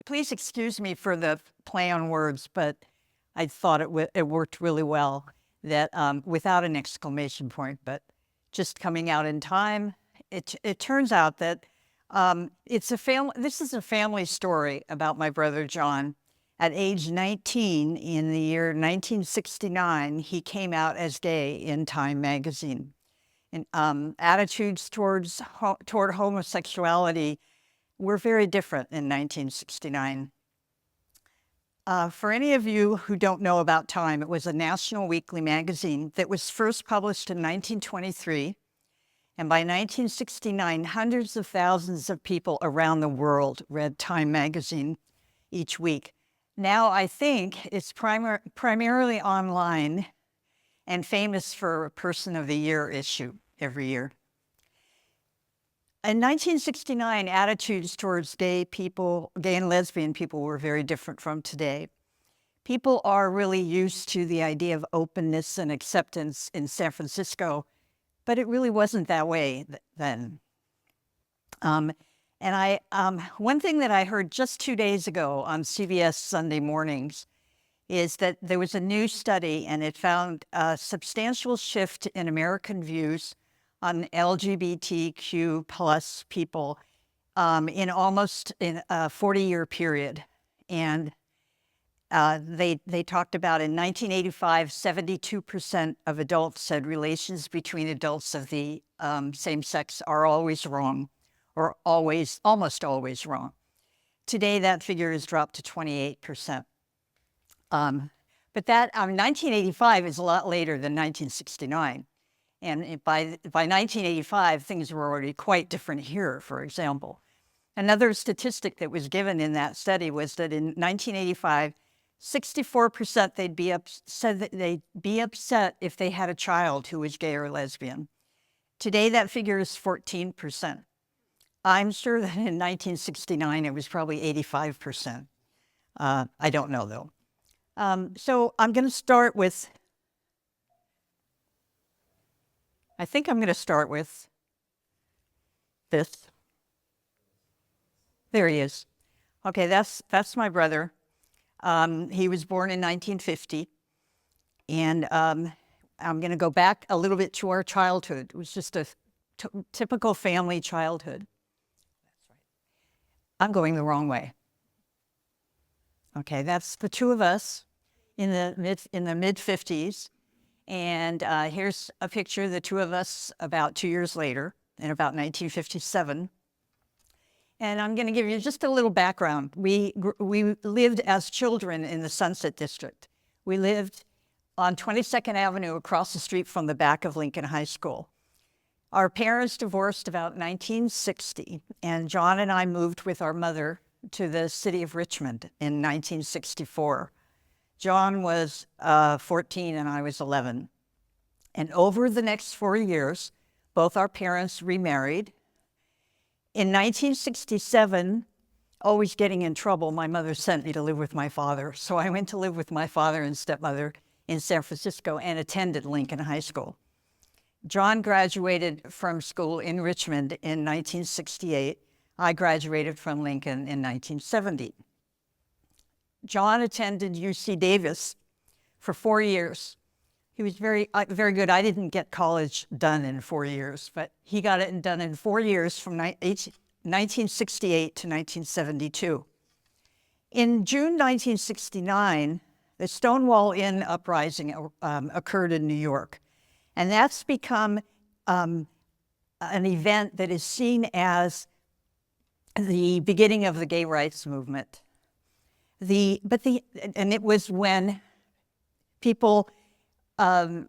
Please excuse me for the play on words, but I thought it worked really well. That without an exclamation point, but just coming out in time. It turns out that it's a family. This is a family story about my brother John. At age 19, in the year 1969, he came out as gay in Time magazine. And attitudes toward homosexuality were very different in 1969. For any of you who don't know about Time, it was a national weekly magazine that was first published in 1923. And by 1969, hundreds of thousands of people around the world read Time magazine each week. Now I think it's primarily online and famous for a Person of the Year issue every year. In 1969, attitudes towards gay and lesbian people were very different from today. People are really used to the idea of openness and acceptance in San Francisco, but it really wasn't that way then. One thing that I heard just 2 days ago on CBS Sunday mornings is that there was a new study, and it found a substantial shift in American views on LGBTQ plus people in almost a 40-year period. And they talked about in 1985, 72% of adults said relations between adults of the same sex are always wrong, or almost always wrong. Today, that figure has dropped to 28%. But that 1985 is a lot later than 1969. And by 1985, things were already quite different here, for example. Another statistic that was given in that study was that in 1985, 64% said that they'd be upset if they had a child who was gay or lesbian. Today, that figure is 14%. I'm sure that in 1969, it was probably 85%. I don't know, though. So I'm going to start with, I think I'm going to start with this. There he is. Okay, that's my brother. He was born in 1950. And I'm going to go back a little bit to our childhood. It was just a typical family childhood. That's right. I'm going the wrong way. Okay, that's the two of us in the mid-50s. And here's a picture of the two of us about 2 years later, in about 1957. And I'm going to give you just a little background. We lived as children in the Sunset District. We lived on 22nd Avenue across the street from the back of Lincoln High School. Our parents divorced about 1960, and John and I moved with our mother to the city of Richmond in 1964. John was 14 and I was 11. And over the next 4 years, both our parents remarried. In 1967, always getting in trouble, my mother sent me to live with my father. So I went to live with my father and stepmother in San Francisco and attended Lincoln High School. John graduated from school in Richmond in 1968. I graduated from Lincoln in 1970. John attended UC Davis for 4 years. He was very good. I didn't get college done in 4 years, but he got it done in 4 years from 1968 to 1972. In June 1969, the Stonewall Inn uprising occurred in New York. And that's become an event that is seen as the beginning of the gay rights movement. And it was when people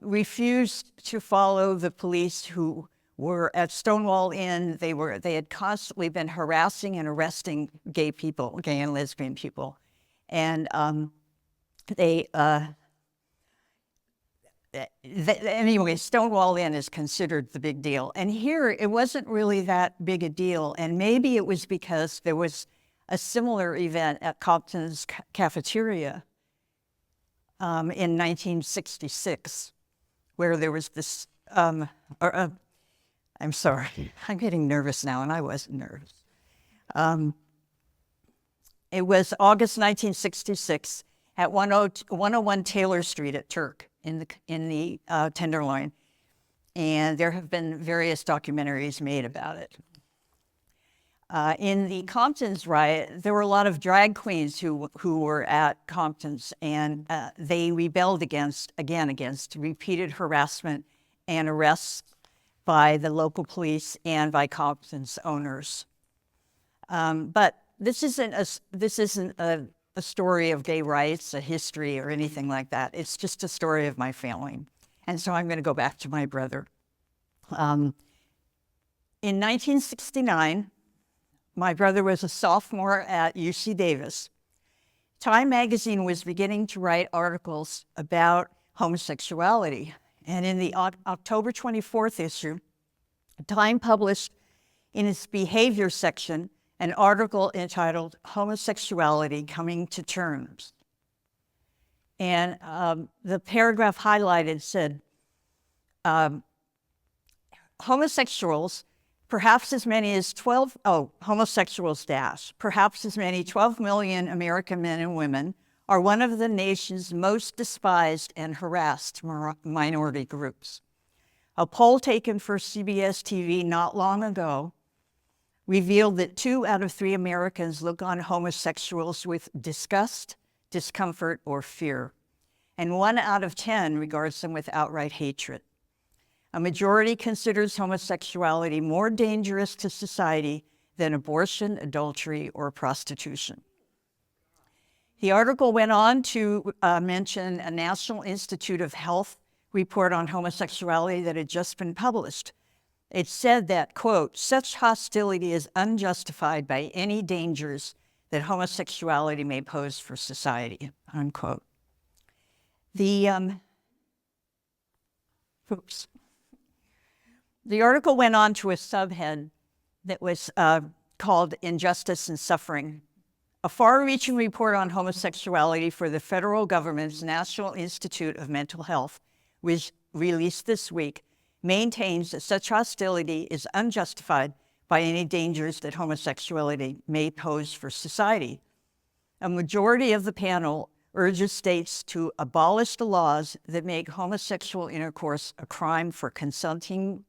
refused to follow the police who were at Stonewall Inn. They had constantly been harassing and arresting gay and lesbian people. And anyway, Stonewall Inn is considered the big deal. And here, it wasn't really that big a deal. And maybe it was because there was a similar event at Compton's cafeteria in 1966, where there was this, I'm sorry, I'm getting nervous now, and I wasn't nervous. It was August 1966 at 101 Taylor Street at Turk in the Tenderloin. And there have been various documentaries made about it. In the Compton's riot, there were a lot of drag queens who were at Compton's, and they rebelled against repeated harassment and arrests by the local police and by Compton's owners. But this isn't a story of gay rights, a history, or anything like that. It's just a story of my family. And so I'm going to go back to my brother. In 1969, my brother was a sophomore at UC Davis. Time magazine was beginning to write articles about homosexuality. And in the October 24th issue, Time published in its behavior section an article entitled Homosexuality Coming to Terms. And the paragraph highlighted said, homosexuals, perhaps as many as 12 million American men and women are one of the nation's most despised and harassed minority groups. A poll taken for CBS TV not long ago revealed that 2 out of 3 Americans look on homosexuals with disgust, discomfort, or fear, and 1 out of 10 regards them with outright hatred. A majority considers homosexuality more dangerous to society than abortion, adultery, or prostitution. The article went on to mention a National Institute of Health report on homosexuality that had just been published. It said that, quote, such hostility is unjustified by any dangers that homosexuality may pose for society, unquote. The article went on to a subhead that was called Injustice and Suffering. A far-reaching report on homosexuality for the federal government's National Institute of Mental Health, which released this week, maintains that such hostility is unjustified by any dangers that homosexuality may pose for society. A majority of the panel urges states to abolish the laws that make homosexual intercourse a crime for consenting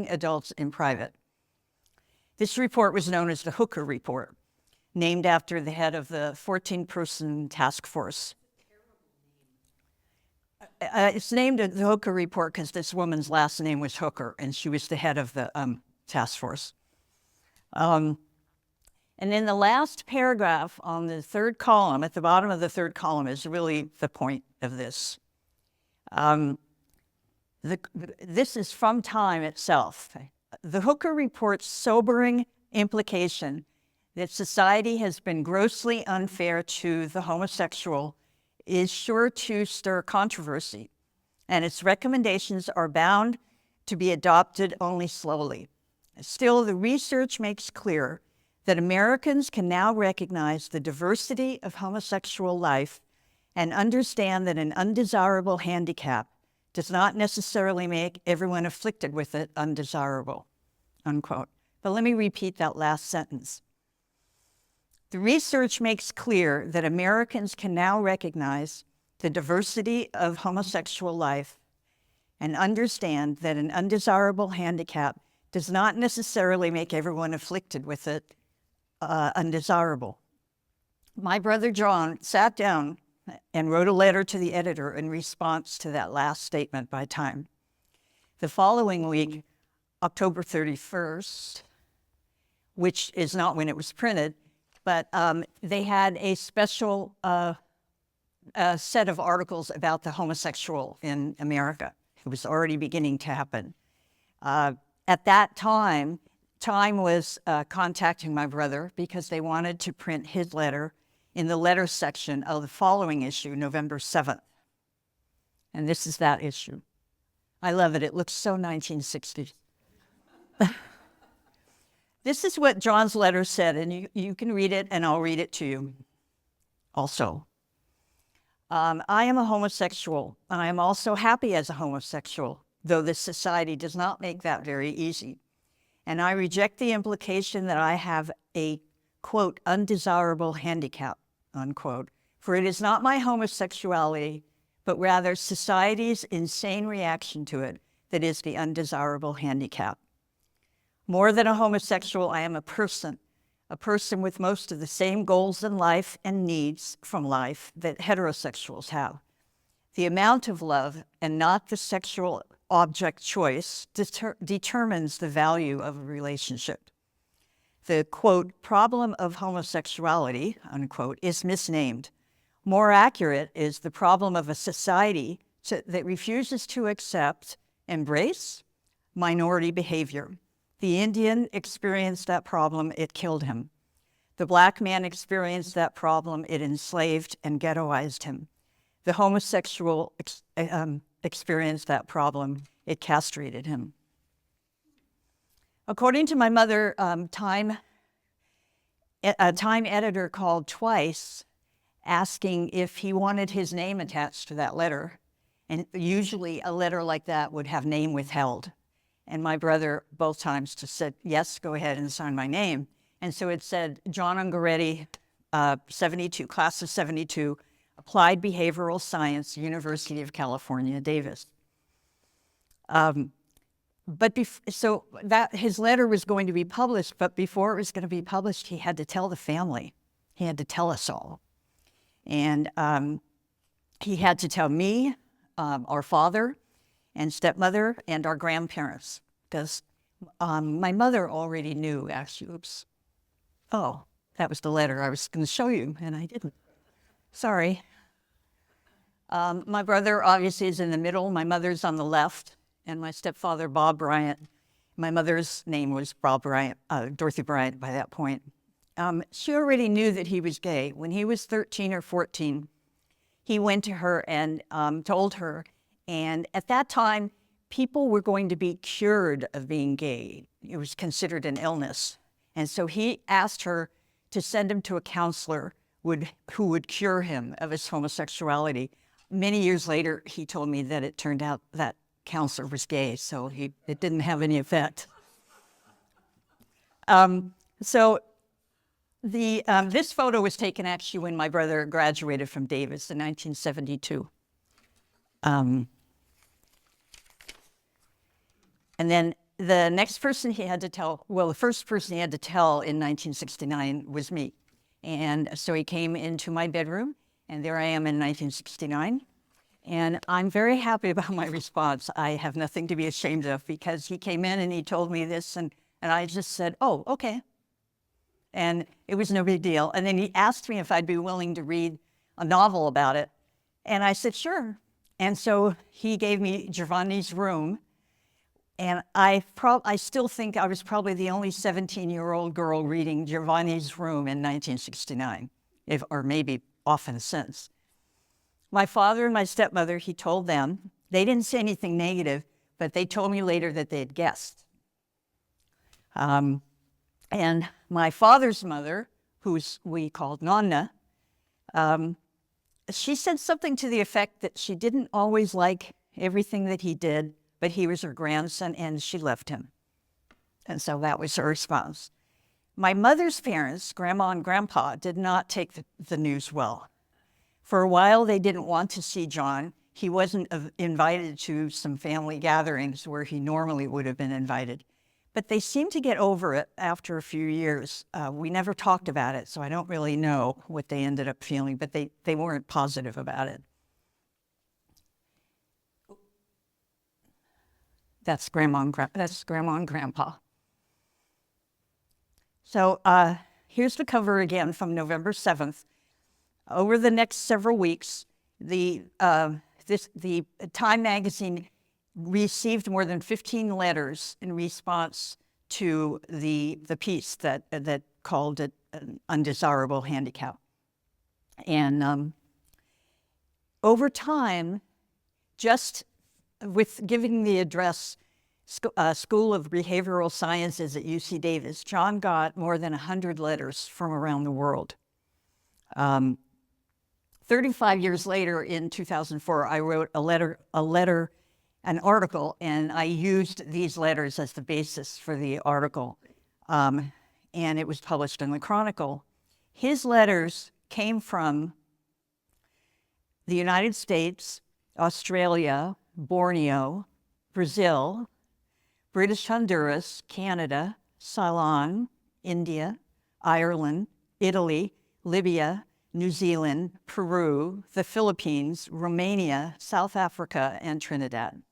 adults in private. This report was known as the Hooker Report, named after the head of the 14-person task force. It's named the Hooker Report because this woman's last name was Hooker, and she was the head of the task force. And then the last paragraph on the third column, at the bottom of the third column, is really the point of this. This is from Time itself. The Hooker Report's sobering implication that society has been grossly unfair to the homosexual is sure to stir controversy, and its recommendations are bound to be adopted only slowly. Still, the research makes clear that Americans can now recognize the diversity of homosexual life and understand that an undesirable handicap does not necessarily make everyone afflicted with it undesirable, unquote. But let me repeat that last sentence. The research makes clear that Americans can now recognize the diversity of homosexual life and understand that an undesirable handicap does not necessarily make everyone afflicted with it undesirable. My brother John sat down and wrote a letter to the editor in response to that last statement by Time. The following week, October 31st, which is not when it was printed, but they had a special set of articles about the homosexual in America. It was already beginning to happen. At that time, Time was contacting my brother because they wanted to print his letter in the letter section of the following issue, November 7th. And this is that issue. I love it. It looks so 1960s. This is what John's letter said, and you can read it, and I'll read it to you also. I am a homosexual, and I am also happy as a homosexual, though this society does not make that very easy. And I reject the implication that I have a quote, undesirable handicap, unquote. For it is not my homosexuality, but rather society's insane reaction to it that is the undesirable handicap. More than a homosexual, I am a person with most of the same goals in life and needs from life that heterosexuals have. The amount of love and not the sexual object choice determines the value of a relationship. The, quote, problem of homosexuality, unquote, is misnamed. More accurate is the problem of a society that refuses to accept, embrace minority behavior. The Indian experienced that problem, it killed him. The Black man experienced that problem, it enslaved and ghettoized him. The homosexual experienced that problem, it castrated him. According to my mother, a Time editor called twice asking if he wanted his name attached to that letter. And usually a letter like that would have name withheld. And my brother both times just said, yes, go ahead and sign my name. And so it said, John Ungaretti, 72, class of 72, Applied Behavioral Science, University of California, Davis. So that his letter was going to be published, but before it was going to be published, he had to tell the family. He had to tell us all. And he had to tell me, our father and stepmother, and our grandparents, because my mother already knew, actually, oops. Oh, that was the letter I was going to show you, and I didn't. Sorry. My brother obviously is in the middle. My mother's on the left, and my stepfather, Bob Bryant. My mother's name was Bob Bryant, Dorothy Bryant by that point. She already knew that he was gay. When he was 13 or 14, he went to her and told her. And at that time, people were going to be cured of being gay. It was considered an illness. And so he asked her to send him to a counselor who would cure him of his homosexuality. Many years later, he told me that it turned out that counselor was gay, so it didn't have any effect. This photo was taken actually when my brother graduated from Davis in 1972. And then the next person he had to tell, well, the first person he had to tell in 1969 was me. And so he came into my bedroom, and there I am in 1969. And I'm very happy about my response. I have nothing to be ashamed of, because he came in and he told me this, and I just said, oh, okay. And it was no big deal. And then he asked me if I'd be willing to read a novel about it. And I said, sure. And so he gave me Giovanni's Room. And I still think I was probably the only 17-year-old girl reading Giovanni's Room in 1969, or maybe often since. My father and my stepmother, he told them, they didn't say anything negative, but they told me later that they had guessed. And my father's mother, who we called Nonna, she said something to the effect that she didn't always like everything that he did, but he was her grandson, and she loved him. And so that was her response. My mother's parents, Grandma and Grandpa, did not take the news well. For a while, they didn't want to see John. He wasn't invited to some family gatherings where he normally would have been invited. But they seemed to get over it after a few years. We never talked about it, so I don't really know what they ended up feeling, but they weren't positive about it. That's Grandma and Grandpa. So here's the cover again from November 7th. Over the next several weeks, the Time magazine received more than 15 letters in response to the piece that called it an undesirable handicap. And over time, just with giving the address School of Behavioral Sciences at UC Davis, John got more than 100 letters from around the world. 35 years later, in 2004, I wrote an article, and I used these letters as the basis for the article. and it was published in the Chronicle. His letters came from the United States, Australia, Borneo, Brazil, British Honduras, Canada, Ceylon, India, Ireland, Italy, Libya, New Zealand, Peru, the Philippines, Romania, South Africa, and Trinidad.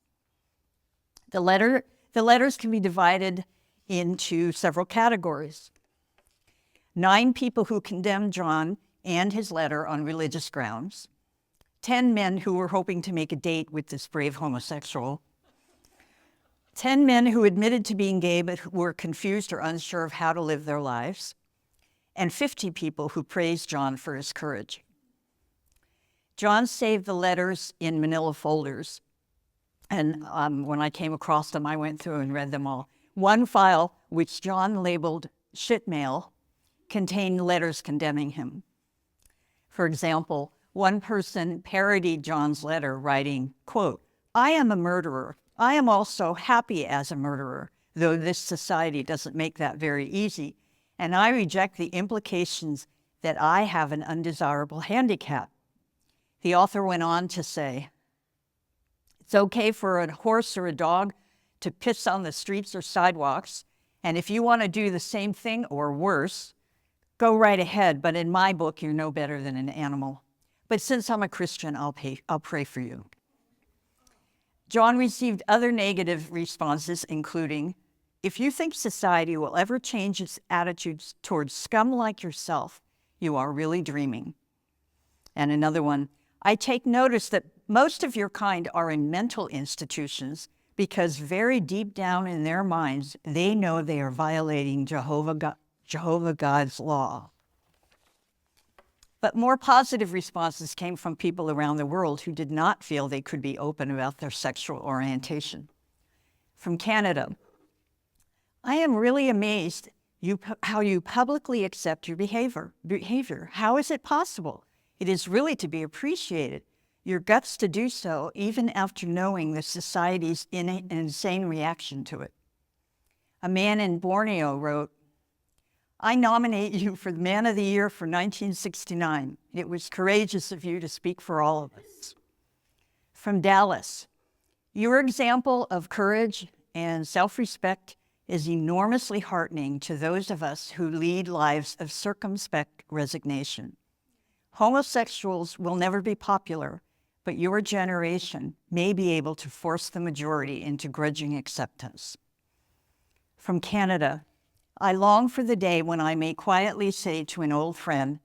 The letters can be divided into several categories. 9 people who condemned John and his letter on religious grounds, 10 men who were hoping to make a date with this brave homosexual, 10 men who admitted to being gay but who were confused or unsure of how to live their lives, and 50 people who praised John for his courage. John saved the letters in manila folders, and when I came across them, I went through and read them all. One file, which John labeled shit mail, contained letters condemning him. For example, one person parodied John's letter, writing, quote, "I am a murderer. I am also happy as a murderer, though this society doesn't make that very easy, and I reject the implications that I have an undesirable handicap." The author went on to say, "It's okay for a horse or a dog to piss on the streets or sidewalks, and if you want to do the same thing or worse, go right ahead, but in my book, you're no better than an animal. But since I'm a Christian, I'll pray for you." John received other negative responses, including, "If you think society will ever change its attitudes towards scum like yourself, you are really dreaming." And another one, "I take notice that most of your kind are in mental institutions because very deep down in their minds, they know they are violating Jehovah God's law." But more positive responses came from people around the world who did not feel they could be open about their sexual orientation. From Canada, "I am really amazed how you publicly accept your behavior. How is it possible? It is really to be appreciated. Your guts to do so, even after knowing the society's insane reaction to it." A man in Borneo wrote, "I nominate you for the Man of the Year for 1969. It was courageous of you to speak for all of us." From Dallas, "Your example of courage and self-respect is enormously heartening to those of us who lead lives of circumspect resignation. Homosexuals will never be popular, but your generation may be able to force the majority into grudging acceptance." From Canada, "I long for the day when I may quietly say to an old friend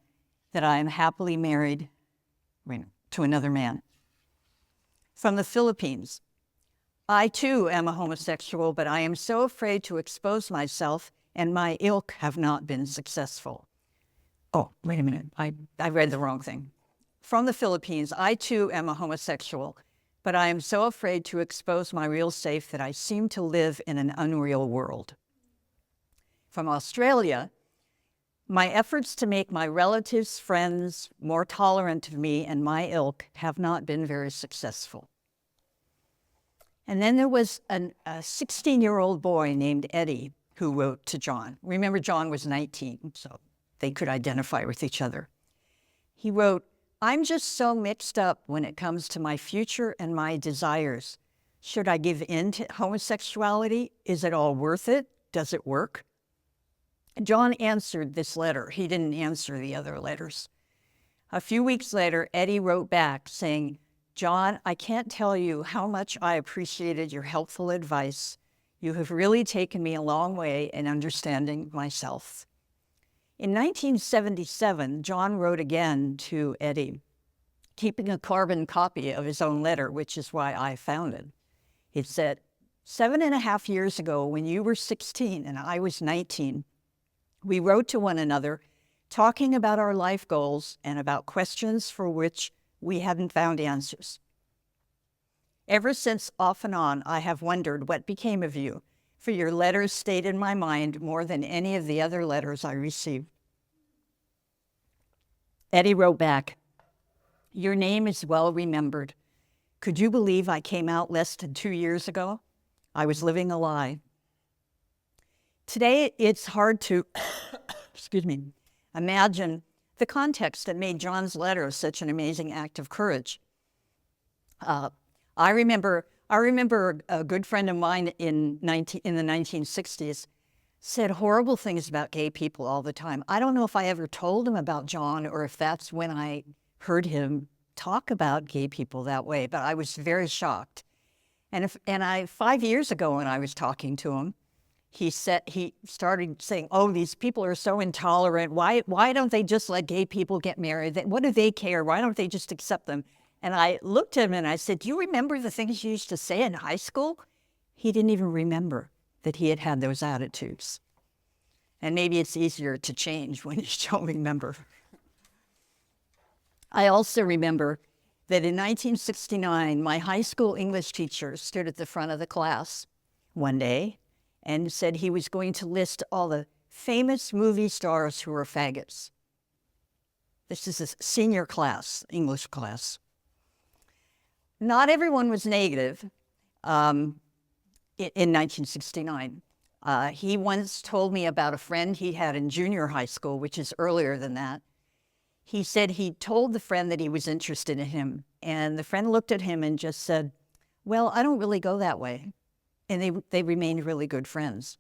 that I am happily married to another man." From the Philippines, "I too am a homosexual, but I am so afraid to expose myself, and my ilk have not been successful." Oh, wait a minute, I read the wrong thing. From the Philippines, "I too am a homosexual, but I am so afraid to expose my real self that I seem to live in an unreal world." From Australia, "My efforts to make my relatives, friends more tolerant of me and my ilk have not been very successful." And then there was a 16-year-old boy named Eddie who wrote to John. Remember, John was 19, so they could identify with each other. He wrote, "I'm just so mixed up when it comes to my future and my desires. Should I give in to homosexuality? Is it all worth it? Does it work?" John answered this letter. He didn't answer the other letters. A few weeks later, Eddie wrote back saying, "John, I can't tell you how much I appreciated your helpful advice. You have really taken me a long way in understanding myself." In 1977, John wrote again to Eddie, keeping a carbon copy of his own letter, which is why I found it. It said, "7.5 years ago, when you were 16 and I was 19, we wrote to one another, talking about our life goals and about questions for which we hadn't found answers. Ever since, off and on, I have wondered what became of you, for your letters stayed in my mind more than any of the other letters I received." Eddie wrote back, "Your name is well remembered. Could you believe I came out less than 2 years ago? I was living a lie. Today, it's hard to, excuse me, imagine the context that made John's letter such an amazing act of courage. I remember a good friend of mine in the 1960s said horrible things about gay people all the time. I don't know if I ever told him about John or if that's when I heard him talk about gay people that way, but I was very shocked. And 5 years ago when I was talking to him, he started saying, "Oh, these people are so intolerant. Why don't they just let gay people get married? What do they care? Why don't they just accept them?" And I looked at him and I said, "Do you remember the things you used to say in high school?" He didn't even remember that he had had those attitudes. And maybe it's easier to change when you don't remember. I also remember that in 1969, my high school English teacher stood at the front of the class one day and said he was going to list all the famous movie stars who were faggots. This is a senior class, English class. Not everyone was negative in 1969. He once told me about a friend he had in junior high school, which is earlier than that. He said he told the friend that he was interested in him, and the friend looked at him and just said, "Well, I don't really go that way." And they remained really good friends.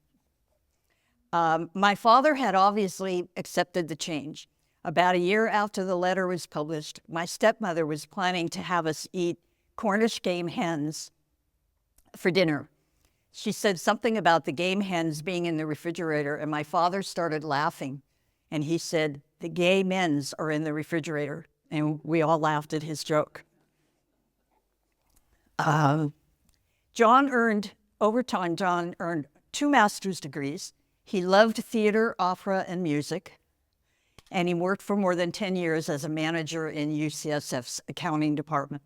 My father had obviously accepted the change. About a year after the letter was published, my stepmother was planning to have us eat Cornish game hens for dinner. She said something about the game hens being in the refrigerator, and my father started laughing. And he said, "The gay men's are in the refrigerator." And we all laughed at his joke. Over time, John earned 2 master's degrees. He loved theater, opera, and music. And he worked for more than 10 years as a manager in UCSF's accounting department.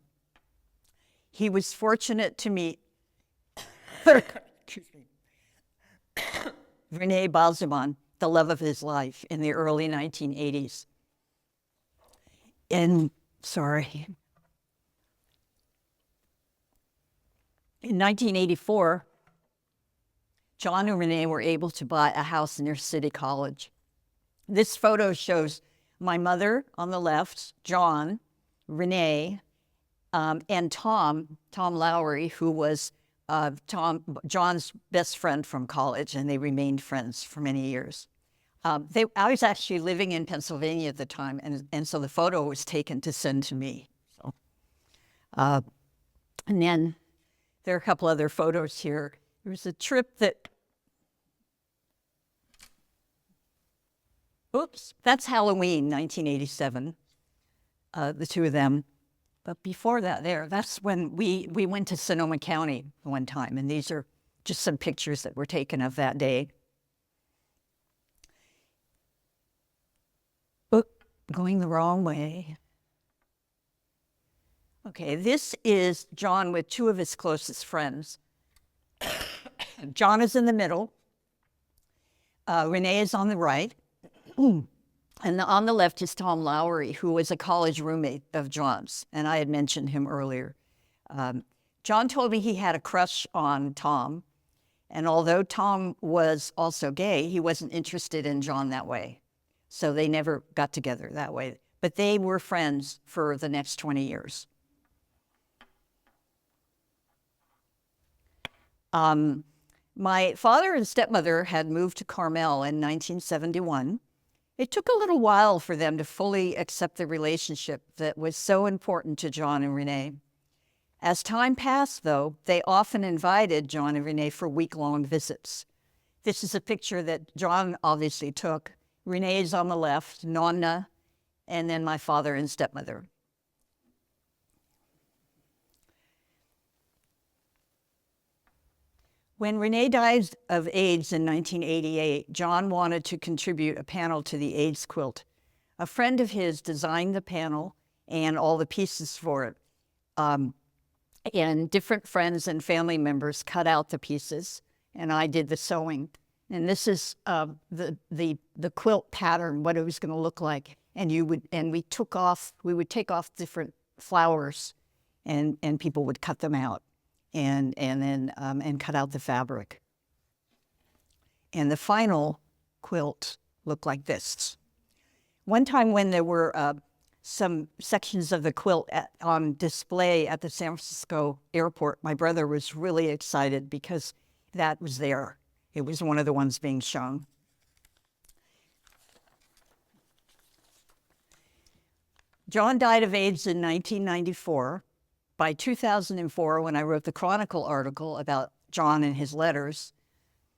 He was fortunate to meet Renee Balzaman, the love of his life, in the early 1980s. In 1984, John and Renee were able to buy a house near City College. This photo shows my mother on the left, John, Renee, and Tom Lowry, who was John's best friend from college, and they remained friends for many years. I was actually living in Pennsylvania at the time, and so the photo was taken to send to me. So, and then there are a couple other photos here. There was a trip that, that's Halloween, 1987, the two of them. But before that, that's when we went to Sonoma County one time, and these are just some pictures that were taken of that day. Going the wrong way. Okay, this is John with 2 of his closest friends. John is in the middle. Renee is on the right. And on the left is Tom Lowry, who was a college roommate of John's, and I had mentioned him earlier. John told me he had a crush on Tom, and although Tom was also gay, he wasn't interested in John that way. So they never got together that way. But they were friends for the next 20 years. My father and stepmother had moved to Carmel in 1971. It took a little while for them to fully accept the relationship that was so important to John and Renee. As time passed, though, they often invited John and Renee for week-long visits. This is a picture that John obviously took. Renee is on the left, Nonna, and then my father and stepmother. When Renee died of AIDS in 1988, John wanted to contribute a panel to the AIDS quilt. A friend of his designed the panel and all the pieces for it. And different friends and family members cut out the pieces, and I did the sewing. And this is the quilt pattern, what it was going to look like. And we would take off different flowers, and people would cut them out, and then cut out the fabric. And the final quilt looked like this. One time when there were some sections of the quilt on display at the San Francisco airport, my brother was really excited because that was there. It was one of the ones being shown. John died of AIDS in 1994. By 2004, when I wrote the Chronicle article about John and his letters,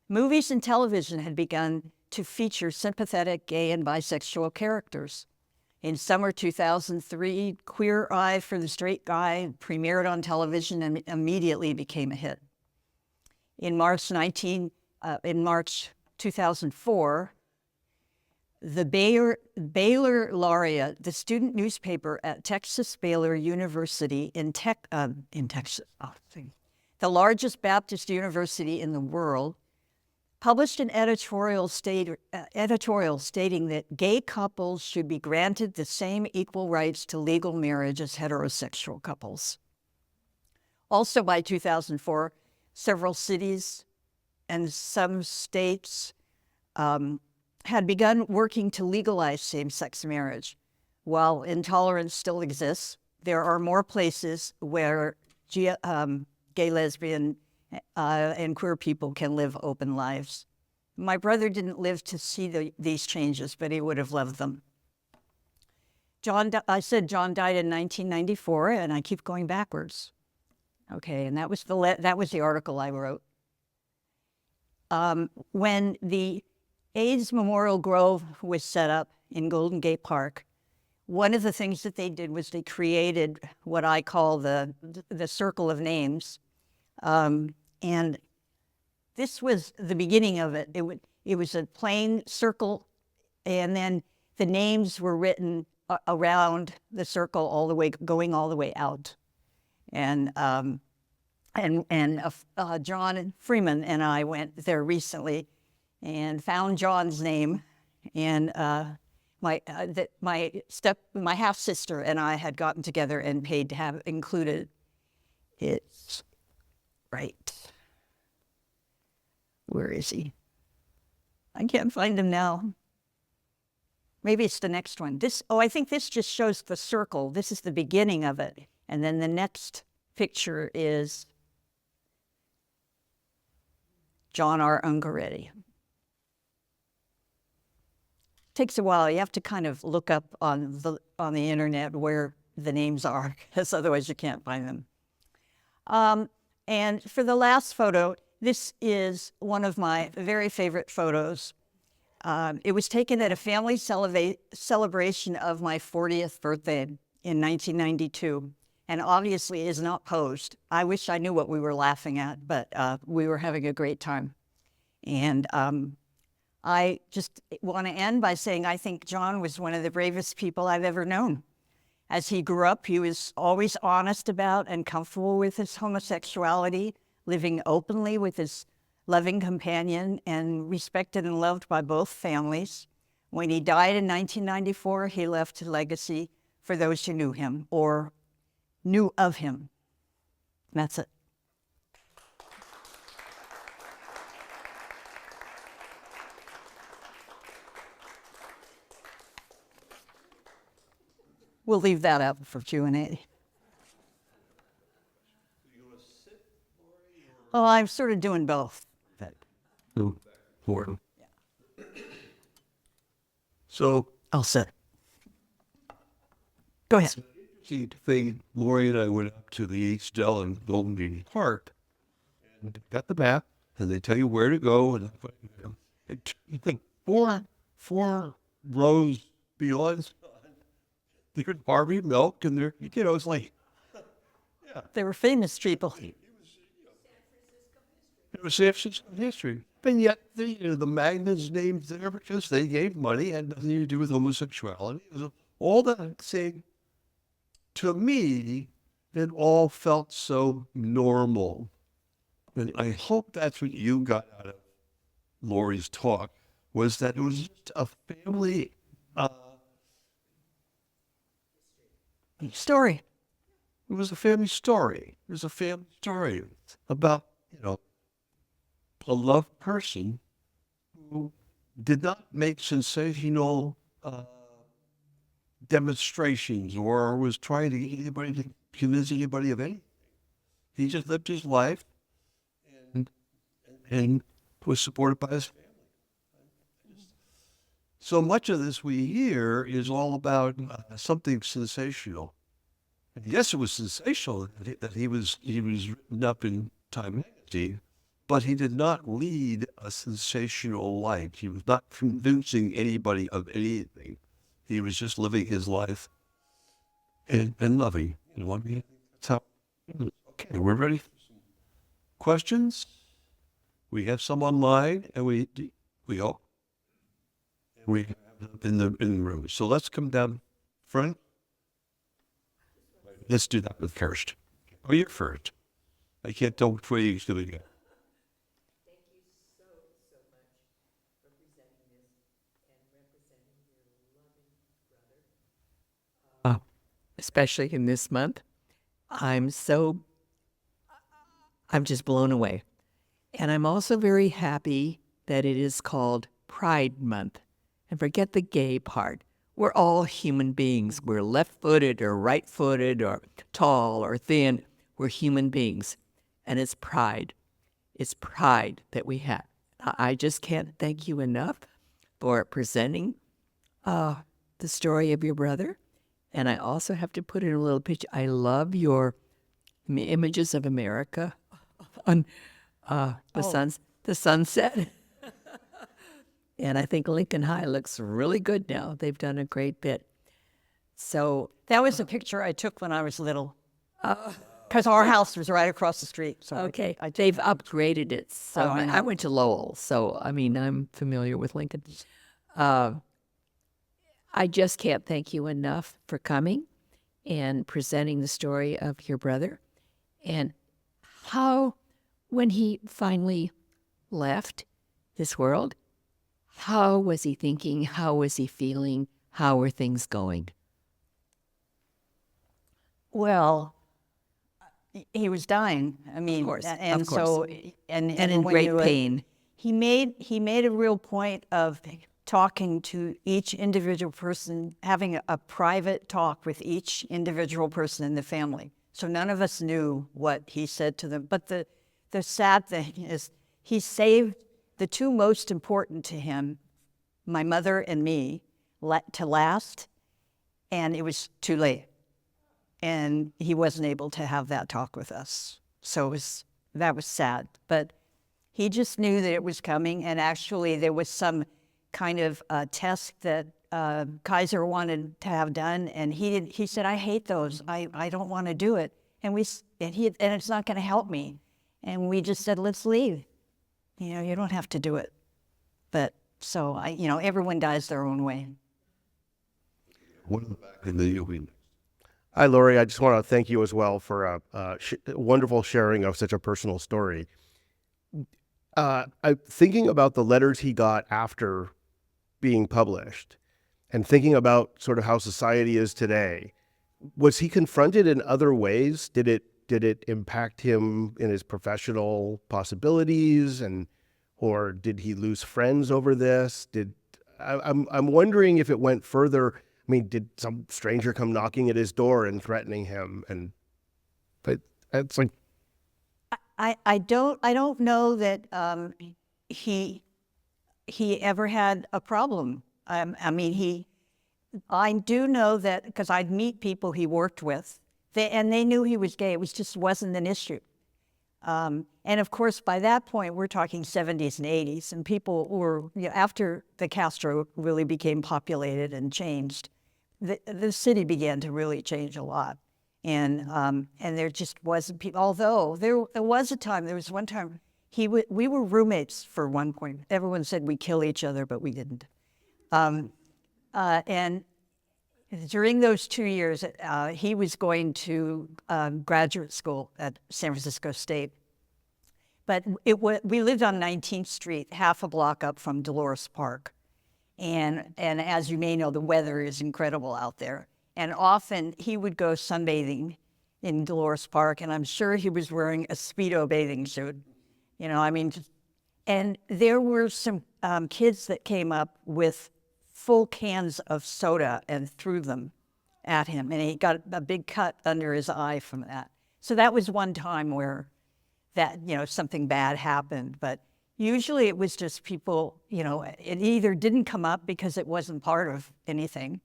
movies and television had begun to feature sympathetic gay and bisexual characters. In summer 2003, Queer Eye for the Straight Guy premiered on television and immediately became a hit. In March 2004, the Baylor Laureate, the student newspaper at Texas Baylor University in Texas, the largest Baptist university in the world, published an editorial stating that gay couples should be granted the same equal rights to legal marriage as heterosexual couples. Also by 2004, several cities and some states had begun working to legalize same-sex marriage. While intolerance still exists, there are more places where gay, lesbian, and queer people can live open lives. My brother didn't live to see these changes, but he would have loved them. I said John died in 1994, and I keep going backwards. Okay, and that was the article I wrote. When the AIDS Memorial Grove was set up in Golden Gate Park, one of the things that they did was they created what I call the circle of names. And this was the beginning of it. It was a plain circle, and then the names were written around the circle going all the way out. And John Freeman and I went there recently and found John's name, and my half sister and I had gotten together and paid to have included. It's right. Where is he? I can't find him now. Maybe it's the next one. I think this just shows the circle. This is the beginning of it. And then the next picture is John R. Ungaretti. Takes a while. You have to kind of look up on the internet where the names are, because otherwise you can't find them. And for the last photo, this is one of my very favorite photos. It was taken at a family celebration of my 40th birthday in 1992, and obviously is not posed. I wish I knew what we were laughing at, but we were having a great time. And I just want to end by saying I think John was one of the bravest people I've ever known. As he grew up, he was always honest about and comfortable with his homosexuality, living openly with his loving companion, and respected and loved by both families. When he died in 1994, he left a legacy for those who knew him or knew of him. That's it. We'll leave that up for Q&A. Oh, I'm sort of doing both. Important. Yeah. So I'll sit. Go ahead. The thing, Lorri and I went up to the East Dell in Golden Gate Park and got the map, and they tell you where to go, and you think four rows beyond there's Barbie Milk, and they're, it's like, yeah. They were famous people. It was San Francisco history. And yet, the magnets named there because they gave money, had nothing to do with homosexuality. It was all that saying, to me, it all felt so normal. And I hope that's what you got out of Lorri's talk, was that it was just a family story. It was a family story. It was a family story about, a loved person who did not make sensational demonstrations or was trying to get anybody to convince anybody of anything. He just lived his life and and was supported by his family. So much of this we hear is all about something sensational. And yes, it was sensational that he was written up in Time magazine, but he did not lead a sensational life. He was not convincing anybody of anything. He was just living his life and loving. You know, I mean, that's how. Okay, we're ready for some questions. We have some online, and we all we have them in the room. So let's come down front. Let's do that with first. Oh, you're first. I can't tell which way you're going to go. Thank you so, so much for presenting this and representing your loving brother. Especially in this month. I'm just blown away. And I'm also very happy that it is called Pride Month. And forget the gay part. We're all human beings. We're left-footed or right-footed or tall or thin. We're human beings. And it's pride. It's pride that we have. I just can't thank you enough for presenting the story of your brother. And I also have to put in a little picture. I love your images of America on the sunset. And I think Lincoln High looks really good now. They've done a great bit. So That was a picture I took when I was little, because our house was right across the street. So okay, they've upgraded it. So Oh, I know. I went to Lowell, so I mean I'm familiar with Lincoln. I just can't thank you enough for coming and presenting the story of your brother and how, when he finally left this world, how was he thinking? How was he feeling? How were things going? Well, he was dying. I mean, course, and of so course. and And in when great you, pain. He made a real point of talking to each individual person, having a private talk with each individual person in the family. So none of us knew what he said to them. But the sad thing is, he saved the two most important to him, my mother and me, to last, and it was too late. And he wasn't able to have that talk with us. So that was sad. But he just knew that it was coming, and actually there was some kind of test that Kaiser wanted to have done, and he said, I hate those. I don't want to do it. And it's not going to help me. And we just said, let's leave. You know, you don't have to do it. But so everyone dies their own way. One in the back, and then you'll be next. Hi, Lorri. I just want to thank you as well for a wonderful sharing of such a personal story. I'm thinking about the letters he got after being published and thinking about sort of how society is today. Was he confronted in other ways? Did it impact him in his professional possibilities, or did he lose friends over this? I'm wondering if it went further. I mean, did some stranger come knocking at his door and threatening him? But it's like, I don't know that he ever had a problem. I mean, I do know that because I'd meet people he worked with, and they knew he was gay. It just wasn't an issue. And of course, by that point, we're talking 70s and 80s, and people were, after the Castro really became populated and changed, the city began to really change a lot. And there just wasn't people, although there was one time, we were roommates for one point. Everyone said we kill each other, but we didn't. And during those 2 years, he was going to graduate school at San Francisco State. But we lived on 19th Street, half a block up from Dolores Park. And as you may know, the weather is incredible out there. And often he would go sunbathing in Dolores Park, and I'm sure he was wearing a Speedo bathing suit. I mean, And there were some kids that came up with full cans of soda and threw them at him. And he got a big cut under his eye from that. So that was one time where that, something bad happened. But usually it was just people, it either didn't come up because it wasn't part of anything,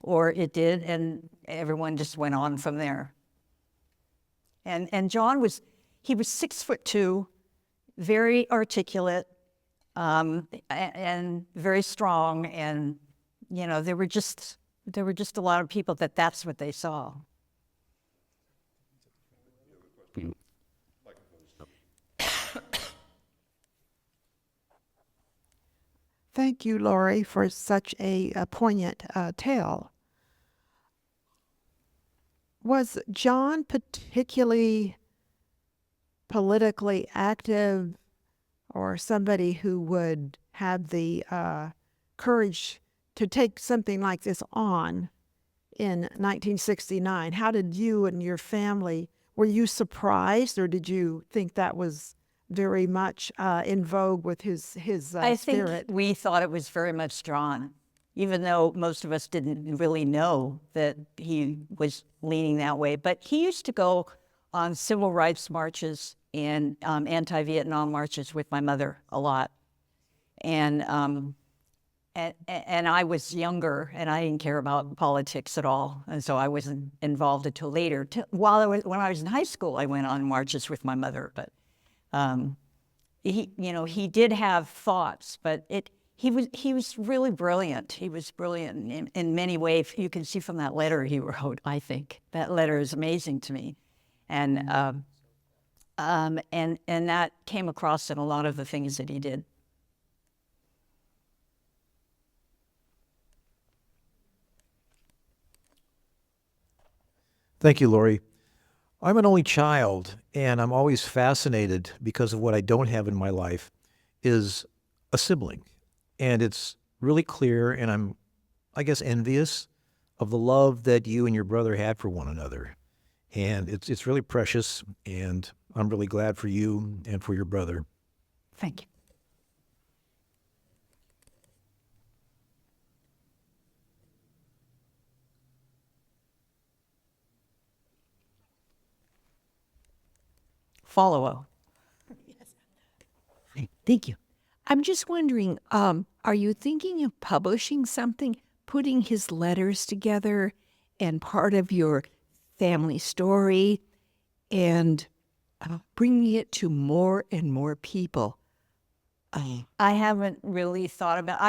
or it did, and everyone just went on from there. And John was 6'2", very articulate, and very strong, and there were just a lot of people that's what they saw. Thank you, Lorri, for such a poignant tale. Was John particularly politically active, or somebody who would have the courage to take something like this on in 1969? How did you and your family, were you surprised, or did you think that was very much in vogue with his I spirit? think we thought it was very much John, even though most of us didn't really know that he was leaning that way. But he used to go on civil rights marches and anti-Vietnam marches with my mother a lot. And I was younger, and I didn't care about politics at all, and so I wasn't involved until later. When I was in high school, I went on marches with my mother. But he did have thoughts, but he was really brilliant. He was brilliant in many ways. You can see from that letter he wrote. I think that letter is amazing to me, and that came across in a lot of the things that he did. Thank you, Lorri. I'm an only child, and I'm always fascinated because of what I don't have in my life is a sibling. And it's really clear, and I'm, I guess, envious of the love that you and your brother had for one another. And it's really precious, and I'm really glad for you and for your brother. Thank you. Follow-up. Thank you. I'm just wondering, are you thinking of publishing something, putting his letters together and part of your family story, and bringing it to more and more people? I haven't really thought about,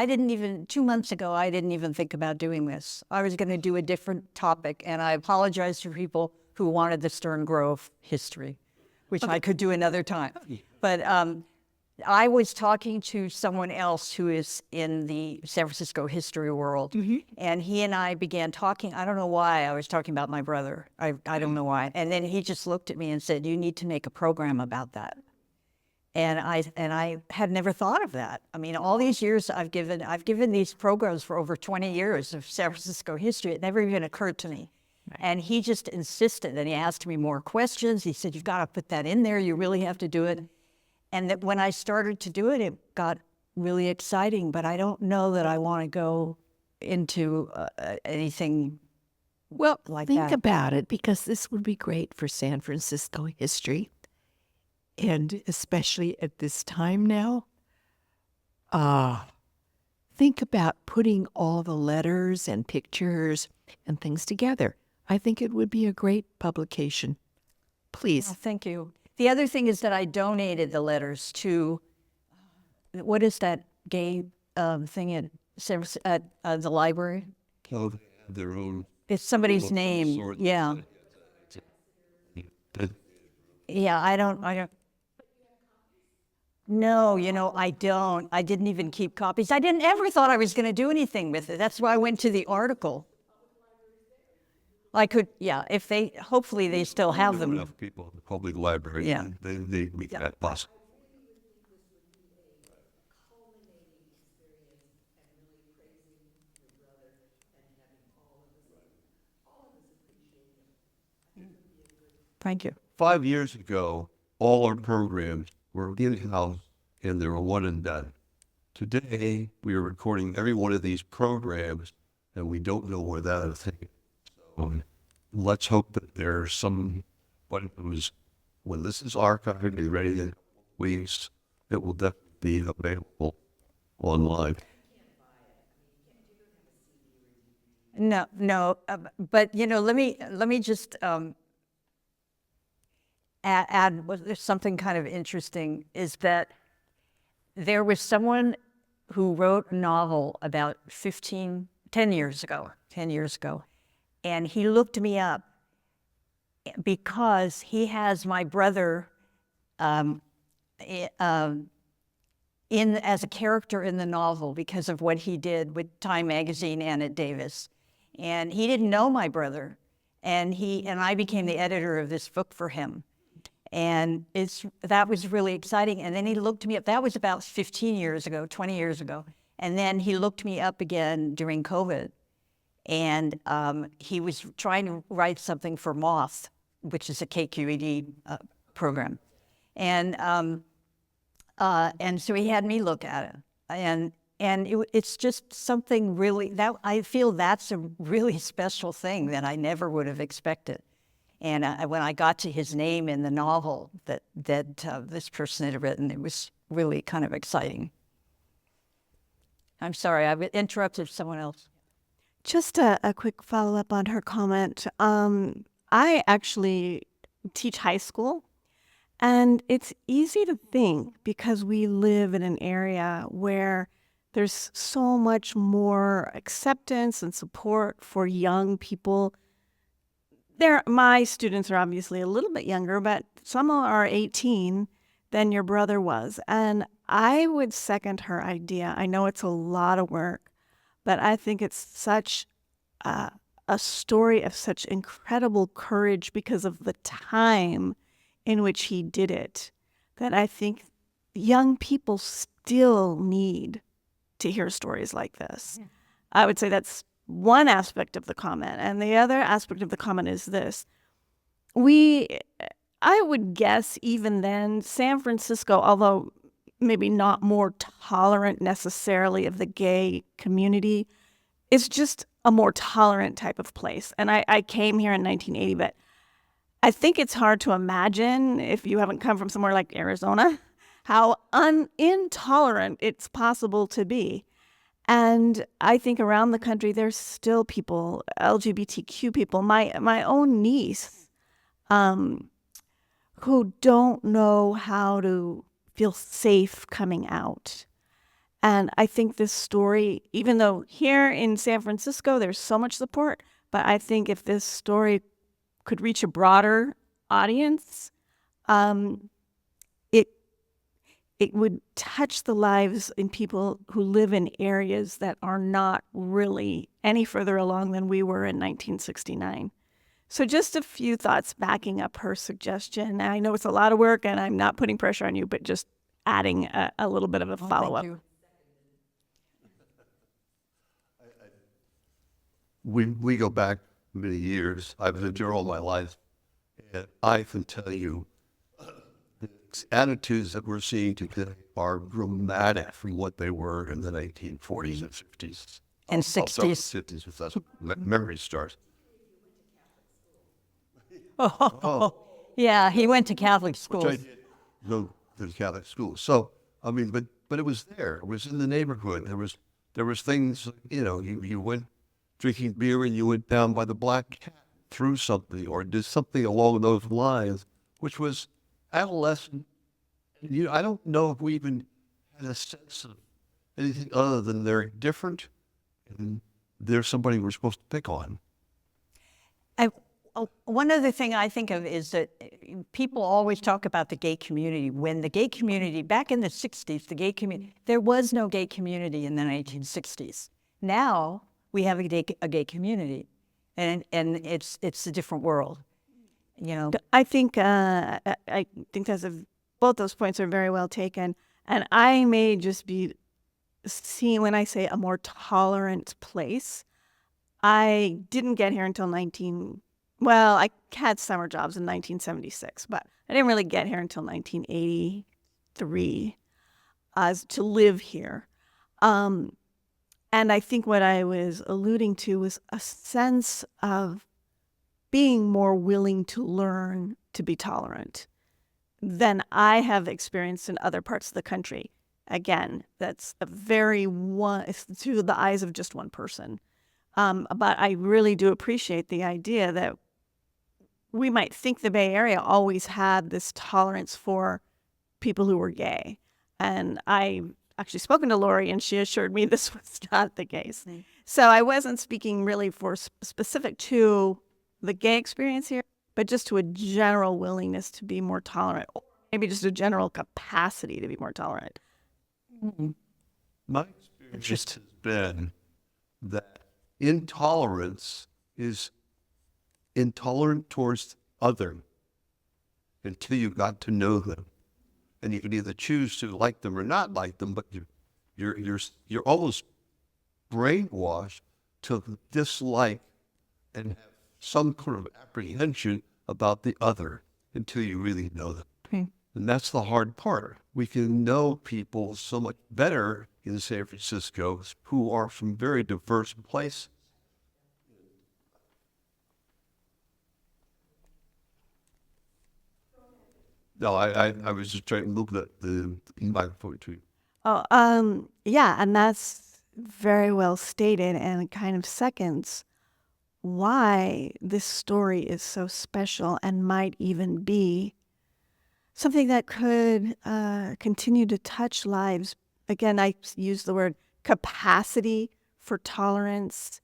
2 months ago, I didn't even think about doing this. I was going to do a different topic, and I apologize to people who wanted the Stern Grove history, which I could do another time. But I was talking to someone else who is in the San Francisco history world, and he and I began talking. I don't know why I was talking about my brother. I don't know why. And then he just looked at me and said, "You need to make a program about that." And I had never thought of that. I mean, all these years I've given these programs for over 20 years of San Francisco history. It never even occurred to me. Right. And he just insisted, and he asked me more questions. He said, "You've got to put that in there. You really have to do it." And that when I started to do it, it got really exciting. But I don't know that I want to go into anything Well, like think that. about it, because this would be great for San Francisco history, and especially at this time now. Think about putting all the letters and pictures and things together. I think it would be a great publication. Please. Oh, thank you. The other thing is that I donated the letters to, what is that gay thing at the library? Oh, they have their own. It's somebody's little name. sort. Yeah. Yeah, I don't. No, I don't. I didn't even keep copies. I didn't ever thought I was going to do anything with it. That's why I went to the article. I could, yeah, hopefully they still have them. Enough people in the public library. Yeah. They meet that possible. Thank you. 5 years ago, all our programs were in-house and they were one and done. Today, we are recording every one of these programs, and we don't know where that is taken. So let's hope that there's somebody who's, when this is archived and ready in weeks, it will definitely be available online. No, but let me just add something kind of interesting is that there was someone who wrote a novel about 10 years ago, and he looked me up because he has my brother as a character in the novel because of what he did with Time Magazine and at Davis. And he didn't know my brother, and I became the editor of this book for him. And that was really exciting. And then he looked me up. That was about 15 years ago, 20 years ago. And then he looked me up again during COVID. And he was trying to write something for Moth, which is a KQED program. And so he had me look at it. And it's just something really, that I feel that's a really special thing that I never would have expected. And when I got to his name in the novel that this person had written, it was really kind of exciting. I'm sorry, I interrupted someone else. Just a quick follow-up on her comment. I actually teach high school, and it's easy to think because we live in an area where there's so much more acceptance and support for young people. My students are obviously a little bit younger, but some are 18 than your brother was. And I would second her idea. I know it's a lot of work, but I think it's such a story of such incredible courage because of the time in which he did it, that I think young people still need to hear stories like this. Yeah. I would say that's one aspect of the comment. And the other aspect of the comment is this. I would guess even then, San Francisco, although maybe not more tolerant necessarily of the gay community, is just a more tolerant type of place. And I came here in 1980, but I think it's hard to imagine, if you haven't come from somewhere like Arizona, how intolerant it's possible to be. And I think around the country, there's still people, LGBTQ people, my own niece, who don't know how to feel safe coming out. And I think this story, even though here in San Francisco, there's so much support, but I think if this story could reach a broader audience, it would touch the lives in people who live in areas that are not really any further along than we were in 1969. So just a few thoughts backing up her suggestion. I know it's a lot of work and I'm not putting pressure on you, but just adding a little bit of a follow-up. Thank you. We go back many years. I've lived here all my life, and I can tell you the attitudes that we're seeing today are dramatic from what they were in the 1940s and 50s. And 60s. 50s, if that's what memory starts. Yeah, he went to Catholic schools. Which I did go to the Catholic school. So, I mean, but it was there. It was in the neighborhood. There was things, you went drinking beer and you went down by the Black Cat, threw something or did something along those lines, which was adolescent. I don't know if we even had a sense of anything other than they're different and they're somebody we're supposed to pick on. One other thing I think of is that people always talk about the gay community. When the gay community, back in the 60s, the gay community, there was no gay community in the 1960s. Now we have a gay community, and it's a different world. I think both those points are very well taken, and I may just be seeing when I say a more tolerant place. I didn't get here until I had summer jobs in 1976, but I didn't really get here until 1983. as to live here. And I think what I was alluding to was a sense of being more willing to learn to be tolerant than I have experienced in other parts of the country. Again, that's it's through the eyes of just one person. But I really do appreciate the idea that we might think the Bay Area always had this tolerance for people who were gay. And I actually spoken to Lorri, and she assured me this was not the case. So I wasn't speaking really for specific to the gay experience here, but just to a general willingness to be more tolerant, or maybe just a general capacity to be more tolerant. My experience has been that intolerance is intolerant towards other until you got to know them, and you can either choose to like them or not like them. But you're almost brainwashed to dislike and have some kind of apprehension about the other until you really know them. Okay. And that's the hard part. We can know people so much better in San Francisco who are from very diverse places. No, I was just trying to look at the microphone too. Yeah, and that's very well stated, and it kind of seconds why this story is so special and might even be something that could continue to touch lives. Again, I use the word capacity for tolerance,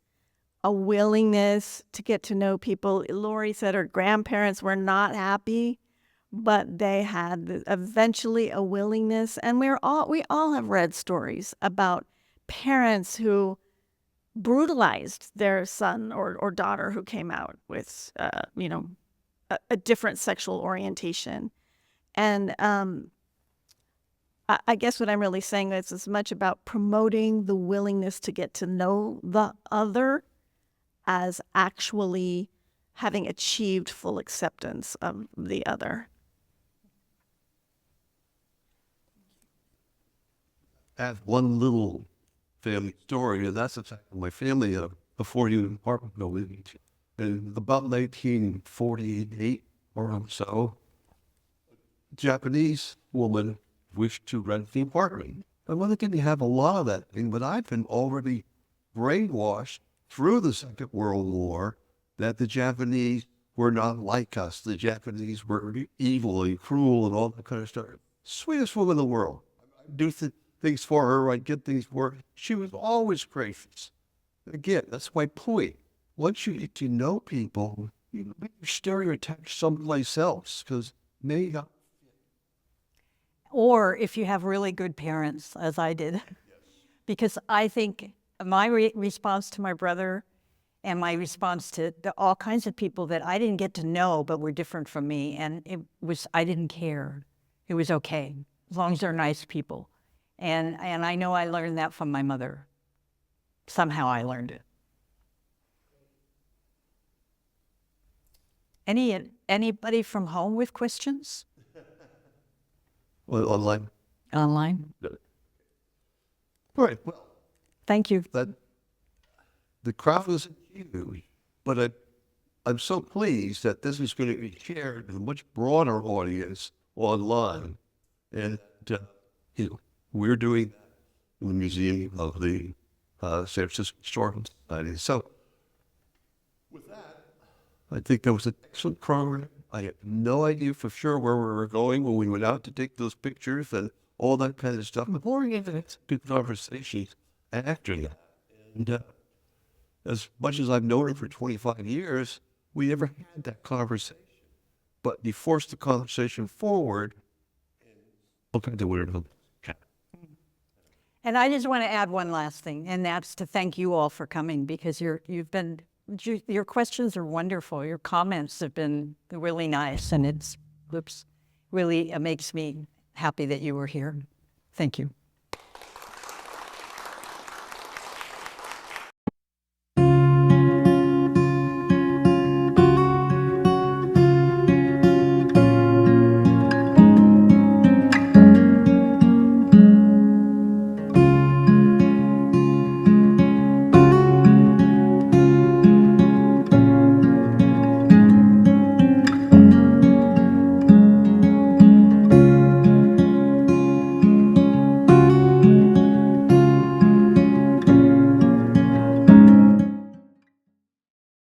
a willingness to get to know people. Lorri said her grandparents were not happy, but they had eventually a willingness. And we all have read stories about parents who brutalized their son or daughter who came out with, a different sexual orientation. And I guess what I'm really saying is as much about promoting the willingness to get to know the other as actually having achieved full acceptance of the other. I have one little family story, and that's exactly my family, a 40-unit apartment building. And about 1948 or so, a Japanese woman wished to rent the apartment. I wasn't going to have a lot of that thing, but I've been already brainwashed through the Second World War that the Japanese were not like us. The Japanese were evil and cruel and all that kind of stuff. Sweetest woman in the world. I do things for her. I get things for her. She was always gracious. Again, that's my point. Once you get to know people, you stereotype someplace else because they got. Or if you have really good parents, as I did. Because I think my response to my brother and my response to all kinds of people that I didn't get to know but were different from me, and I didn't care. It was okay, as long as they're nice people. And I know I learned that from my mother. Somehow I learned it. Anybody from home with questions? Well, online. Online? All right. Well, Thank you. the crowd was huge, but I'm so pleased that this is going to be shared with a much broader audience online. And, we're doing that in the Museum of the San Francisco Historical Society. So, with that, I think that was an excellent program. I had no idea for sure where we were going when we went out to take those pictures and all that kind of stuff. But we're going to have good conversations after that. And as much as I've known her for 25 years, we never had that conversation. But you forced the conversation forward, and all kinds of weird things. And I just want to add one last thing, and that's to thank you all for coming, because your questions are wonderful. Your comments have been really nice, and really makes me happy that you were here. Thank you.